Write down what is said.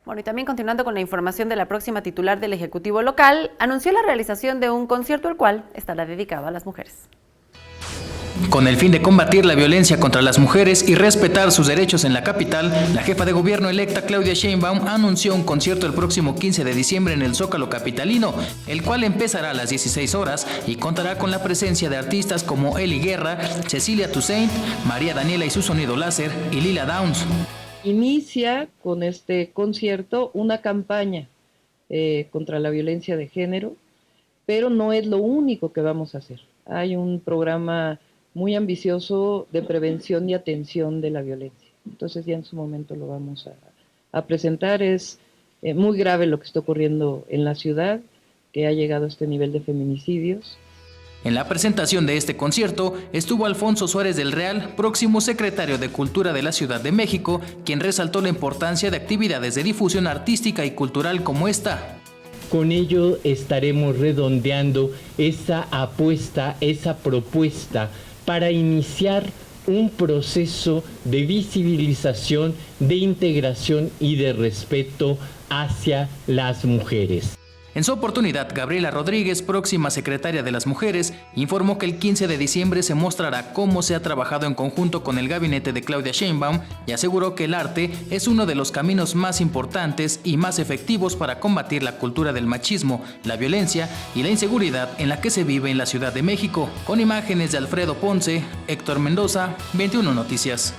Bueno, y también continuando con la información de la próxima titular del Ejecutivo local, anunció la realización de un concierto el cual estará dedicado a las mujeres. Con el fin de combatir la violencia contra las mujeres y respetar sus derechos en la capital, la jefa de gobierno electa Claudia Sheinbaum anunció un concierto el próximo 15 de diciembre en el Zócalo capitalino, el cual empezará a las 16 horas y contará con la presencia de artistas como Eli Guerra, Cecilia Toussaint, María Daniela y su sonido láser y Lila Downs. Inicia con este concierto una campaña contra la violencia de género, pero no es lo único que vamos a hacer. Hay un programa muy ambicioso de prevención y atención de la violencia. Entonces ya en su momento lo vamos a presentar. Es muy grave lo que está ocurriendo en la ciudad, que ha llegado a este nivel de feminicidios. En la presentación de este concierto estuvo Alfonso Suárez del Real, próximo secretario de Cultura de la Ciudad de México, quien resaltó la importancia de actividades de difusión artística y cultural como esta. Con ello estaremos redondeando esa apuesta, esa propuesta para iniciar un proceso de visibilización, de integración y de respeto hacia las mujeres. En su oportunidad, Gabriela Rodríguez, próxima secretaria de las Mujeres, informó que el 15 de diciembre se mostrará cómo se ha trabajado en conjunto con el gabinete de Claudia Sheinbaum y aseguró que el arte es uno de los caminos más importantes y más efectivos para combatir la cultura del machismo, la violencia y la inseguridad en la que se vive en la Ciudad de México. Con imágenes de Alfredo Ponce, Héctor Mendoza, 21 Noticias.